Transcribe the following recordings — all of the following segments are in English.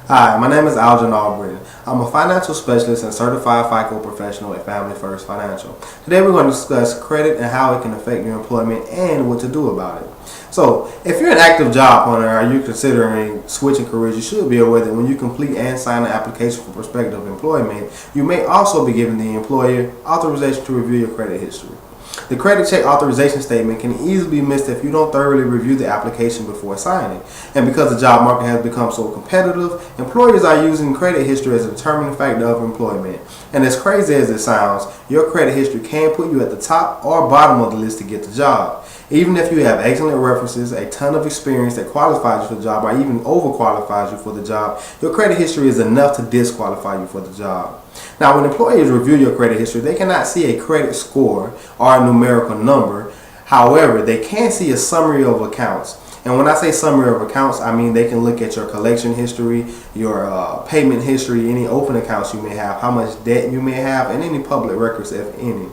Hi, my name is Algernon Albritton. I'm a financial specialist and certified FICO professional at Family First Financial. Today we're going to discuss credit and how it can affect your employment and what to do about it. So, if you're an active job hunter or you're considering switching careers, you should be aware that when you complete and sign an application for prospective employment, you may also be giving the employer authorization to review your credit history. The credit check authorization statement can easily be missed if you don't thoroughly review the application before signing. And because the job market has become so competitive, employers are using credit history as a determining factor of employment. And as crazy as it sounds, your credit history can put you at the top or bottom of the list to get the job. Even if you have excellent references, a ton of experience that qualifies you for the job, or even overqualifies you for the job, your credit history is enough to disqualify you for the job. Now, when employers review your credit history, they cannot see a credit score or a numerical number. However, they can see a summary of accounts. And when I say summary of accounts, I mean they can look at your collection history, your payment history, any open accounts you may have, how much debt you may have, and any public records, if any.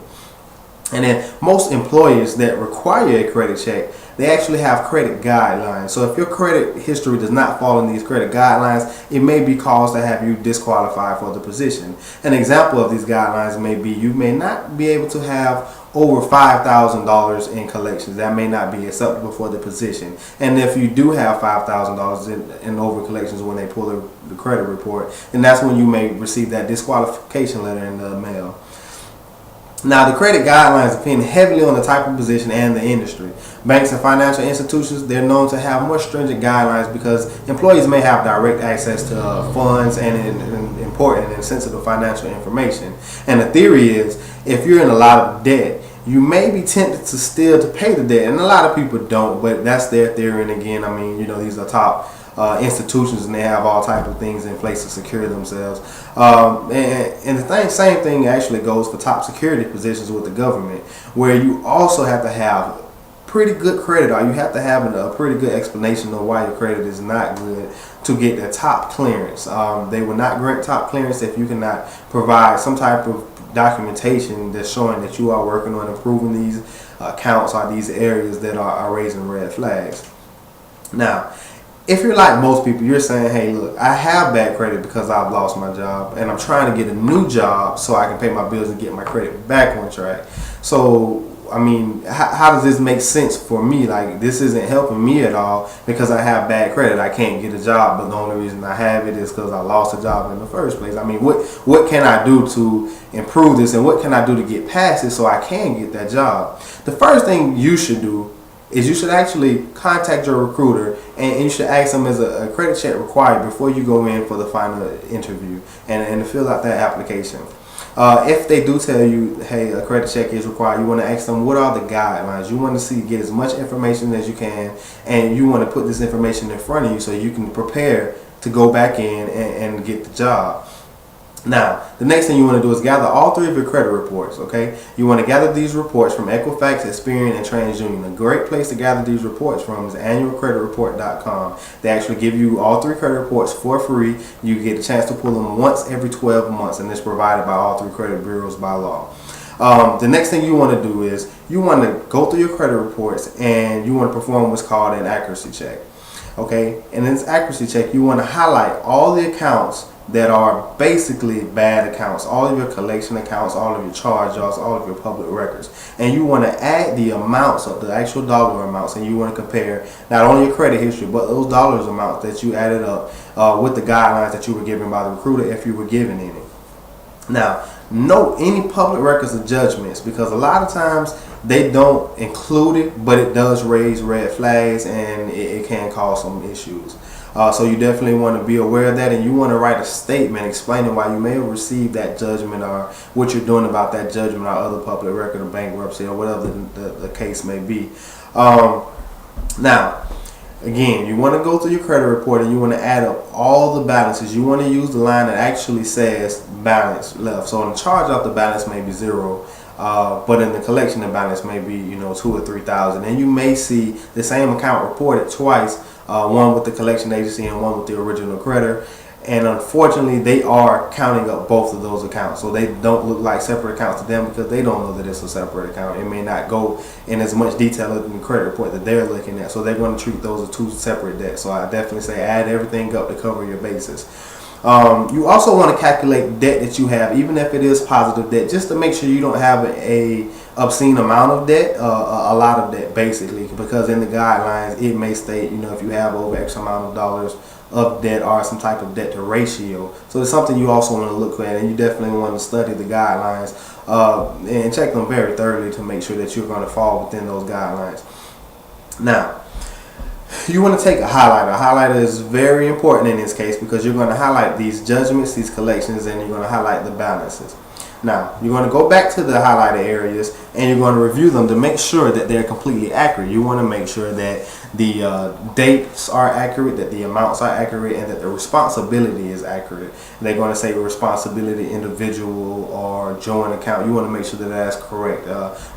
And then most employers that require a credit check, they actually have credit guidelines. So if your credit history does not fall in these credit guidelines, it may be cause to have you disqualified for the position. An example of these guidelines may be you may not be able to have over $5,000 in collections. That may not be acceptable for the position. And if you do have $5,000 in over collections when they pull the credit report, then that's when you may receive that disqualification letter in the mail. Now, the credit guidelines depend heavily on the type of position and the industry. Banks and financial institutions, they're known to have more stringent guidelines because employees may have direct access to funds and important and sensitive financial information. And the theory is, if you're in a lot of debt, you may be tempted to steal to pay the debt. And a lot of people don't, but that's their theory. And again, I mean, you know, these are top institutions, and they have all types of things in place to secure themselves. And the same thing actually goes for top security positions with the government, where you also have to have pretty good credit, or you have to have a pretty good explanation of why your credit is not good to get the top clearance. They will not grant top clearance if you cannot provide some type of documentation that's showing that you are working on improving these accounts or these areas that are raising red flags. Now, if you're like most people, you're saying, hey, look, I have bad credit because I've lost my job and I'm trying to get a new job so I can pay my bills and get my credit back on track. So, I mean, how does this make sense for me? Like, this isn't helping me at all because I have bad credit. I can't get a job, but the only reason I have it is because I lost a job in the first place. I mean, what can I do to improve this, and what can I do to get past it so I can get that job? The first thing you should do is you should actually contact your recruiter, and you should ask them, is a credit check required before you go in for the final interview and to fill out that application. If they do tell you, hey, a credit check is required, you want to ask them, what are the guidelines? You want to get as much information as you can, and you want to put this information in front of you so you can prepare to go back in and get the job. Now, the next thing you want to do is gather all three of your credit reports, okay? You want to gather these reports from Equifax, Experian, and TransUnion. A great place to gather these reports from is annualcreditreport.com. They actually give you all three credit reports for free. You get a chance to pull them once every 12 months, and it's provided by all three credit bureaus by law. The next thing you want to do is you want to go through your credit reports, and you want to perform what's called an accuracy check, okay? And in this accuracy check, you want to highlight all the accounts that are basically bad accounts, all of your collection accounts, all of your charge-offs, all of your public records. And you want to add the amounts of the actual dollar amounts, and you want to compare not only your credit history, but those dollars amounts that you added up with the guidelines that you were given by the recruiter, if you were given any. Now, note any public records of judgments, because a lot of times they don't include it, but it does raise red flags, and it can cause some issues. So you definitely want to be aware of that, and you want to write a statement explaining why you may have received that judgment, or what you're doing about that judgment, or other public record of bankruptcy, or whatever the case may be. Now, again, you want to go through your credit report, and you want to add up all the balances. You want to use the line that actually says balance left. So in the charge-off, the balance may be zero. But in the collection, the balance may be, you know, $2,000 or $3,000, and you may see the same account reported twice, one with the collection agency and one with the original creditor. And unfortunately, they are counting up both of those accounts. So they don't look like separate accounts to them because they don't know that it's a separate account. It may not go in as much detail in the credit report that they're looking at. So they're going to treat those as two separate debts. So I definitely say add everything up to cover your bases. You also want to calculate debt that you have, even if it is positive debt, just to make sure you don't have a obscene amount of debt, a lot of debt basically, because in the guidelines it may state, you know, if you have over X amount of dollars of debt or some type of debt to ratio. So it's something you also want to look at, and you definitely want to study the guidelines and check them very thoroughly to make sure that you're going to fall within those guidelines. Now, you want to take a highlighter. A highlighter is very important in this case because you're going to highlight these judgments, these collections, and you're going to highlight the balances. Now, you're going to go back to the highlighted areas and you're going to review them to make sure that they're completely accurate. You want to make sure that the dates are accurate, that the amounts are accurate, and that the responsibility is accurate. They're going to say responsibility individual or joint account. You want to make sure that that's correct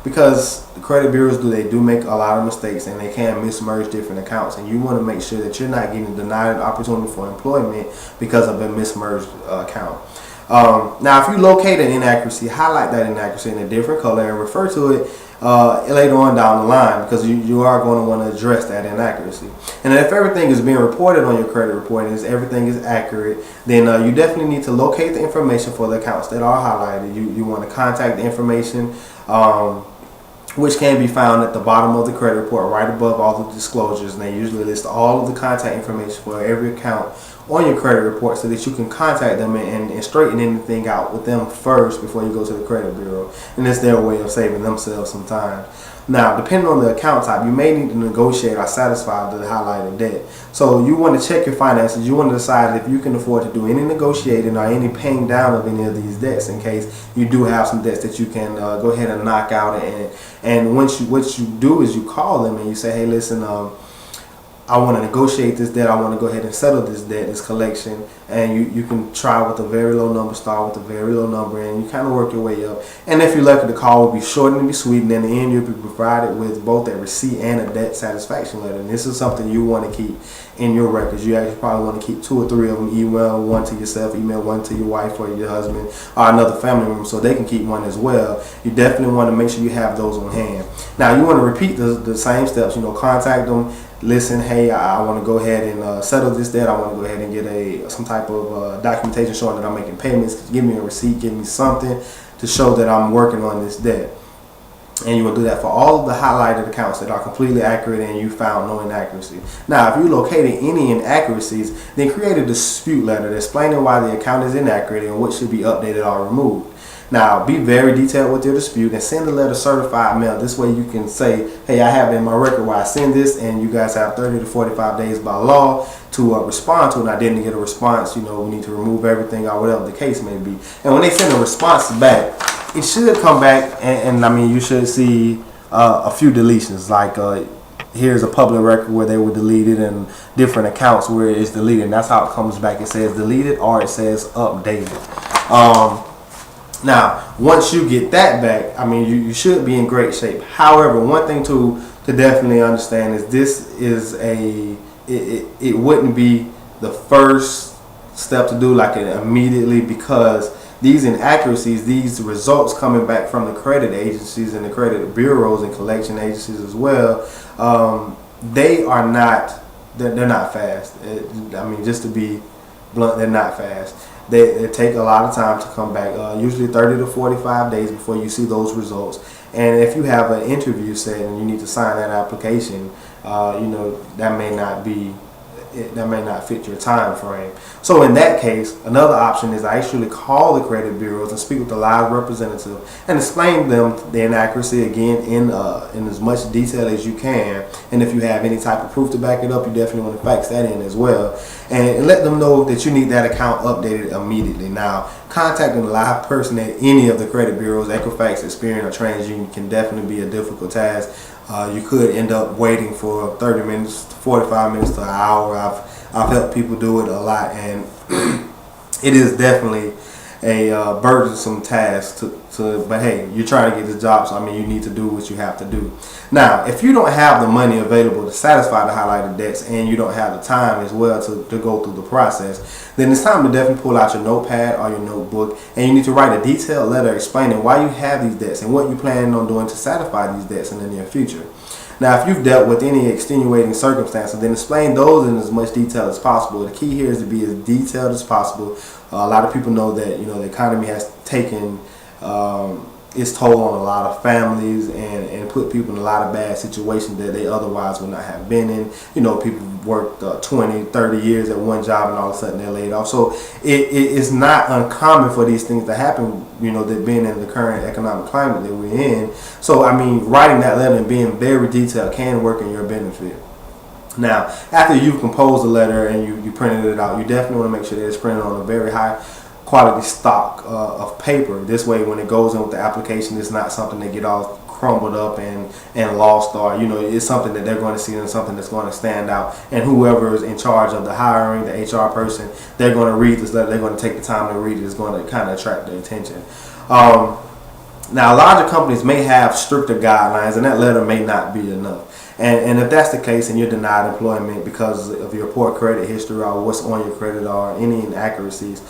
because the credit bureaus do make a lot of mistakes and they can mismerge different accounts, and you want to make sure that you're not getting denied an opportunity for employment because of a mismerged account. Now, if you locate an inaccuracy, highlight that inaccuracy in a different color and refer to it later on down the line, because you are going to want to address that inaccuracy. And if everything is being reported on your credit report and everything is accurate, then you definitely need to locate the information for the accounts that are highlighted. You want to contact the information, which can be found at the bottom of the credit report, right above all the disclosures, and they usually list all of the contact information for every account on your credit report so that you can contact them and straighten anything out with them first before you go to the credit bureau. And it's their way of saving themselves some time. Now, depending on the account type, you may need to negotiate or satisfy the highlighted debt. So you want to check your finances. You want to decide if you can afford to do any negotiating or any paying down of any of these debts in case you do have some debts that you can go ahead and knock out. And what you do is you call them and you say, hey, listen, I want to negotiate this debt. I want to go ahead and settle this debt, this collection. And you can try with a very low number, start with a very low number, and you kind of work your way up. And if you're lucky, the call will be short and be sweet. And in the end, you'll be provided with both a receipt and a debt satisfaction letter. And this is something you want to keep in your records. You actually probably want to keep 2 or 3 of them. Email one to yourself, email one to your wife or your husband or another family member so they can keep one as well. You definitely want to make sure you have those on hand. Now, you want to repeat the same steps. You know, contact them. Listen, hey, I want to go ahead and settle this debt. I want to go ahead and get some type of documentation showing that I'm making payments. Give me a receipt, give me something to show that I'm working on this debt. And you will do that for all of the highlighted accounts that are completely accurate and you found no inaccuracy. Now, if you located any inaccuracies, then create a dispute letter explaining why the account is inaccurate and what should be updated or removed. Now, be very detailed with your dispute and send the letter certified mail. This way you can say, hey, I have it in my record where I send this, and you guys have 30 to 45 days by law to respond to it. And I didn't get a response, you know, we need to remove everything or whatever the case may be. And when they send a response back, it should come back and I mean, you should see a few deletions, like here's a public record where they were deleted and different accounts where it's deleted. And that's how it comes back. It says deleted or it says updated. Now, once you get that back, I mean, you should be in great shape. However, one thing to definitely understand is this is it wouldn't be the first step to do like it immediately, because these inaccuracies, these results coming back from the credit agencies and the credit bureaus and collection agencies as well, they're not fast. I mean, just to be blunt, they're not fast. They take a lot of time to come back, usually 30 to 45 days before you see those results. And if you have an interview set and you need to sign that application, you know, that may not fit your time frame. So in that case, another option is to actually call the credit bureaus and speak with the live representative and explain them the inaccuracy again in as much detail as you can. And if you have any type of proof to back it up, you definitely want to fax that in as well. And let them know that you need that account updated immediately. Now, contacting a live person at any of the credit bureaus, Equifax, Experian, or TransUnion can definitely be a difficult task. You could end up waiting for 30 minutes, 45 minutes to an hour. I've helped people do it a lot, and it is definitely burdensome task but hey, you're trying to get the job, so I mean you need to do what you have to do. Now, if you don't have the money available to satisfy the highlighted debts and you don't have the time as well to go through the process, then it's time to definitely pull out your notepad or your notebook, and you need to write a detailed letter explaining why you have these debts and what you're planning on doing to satisfy these debts in the near future. Now, if you've dealt with any extenuating circumstances, then explain those in as much detail as possible. The key here is to be as detailed as possible. A lot of people know that the economy has taken its toll on a lot of families and put people in a lot of bad situations that they otherwise would not have been in. People worked 20, 30 years at one job and all of a sudden they're laid off. So it's not uncommon for these things to happen, that being in the current economic climate that we're in. So, I mean, writing that letter and being very detailed can work in your benefit. Now, after you've composed the letter and you printed it out, you definitely want to make sure that it's printed on a very high quality stock of paper. This way, when it goes in with the application, it's not something that get all crumbled up and lost, or it's something that they're going to see and something that's going to stand out. And whoever is in charge of the hiring, the HR person, they're going to read this letter. They're going to take the time to read it. It's going to kind of attract their attention. Now, larger companies may have stricter guidelines, and that letter may not be enough. And if that's the case and you're denied employment because of your poor credit history or what's on your credit or any inaccuracies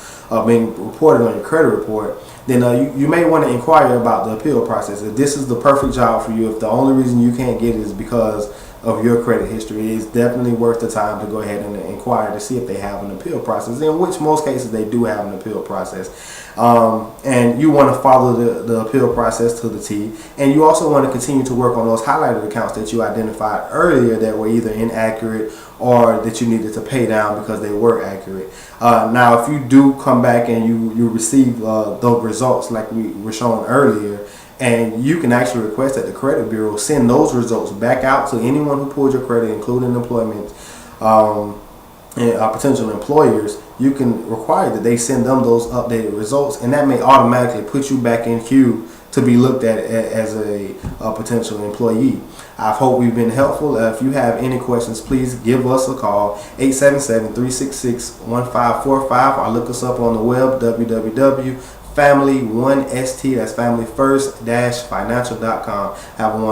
being reported on your credit report, then you may want to inquire about the appeal process. If this is the perfect job for you, if the only reason you can't get it is because of your credit history, it's definitely worth the time to go ahead and inquire to see if they have an appeal process, in which most cases they do have an appeal process. And you want to follow the appeal process to the T, and you also want to continue to work on those highlighted accounts that you identified earlier that were either inaccurate or that you needed to pay down because they were accurate. Now, if you do come back and you receive those results like we were showing earlier, and you can actually request that the credit bureau send those results back out to anyone who pulled your credit, including employment and potential employers. You can require that they send them those updated results, and that may automatically put you back in queue to be looked at as a potential employee. I hope we've been helpful. If you have any questions, please give us a call, 877-366-1545, or look us up on the web, www.family1st, that's family first-financial.com. Have a wonderful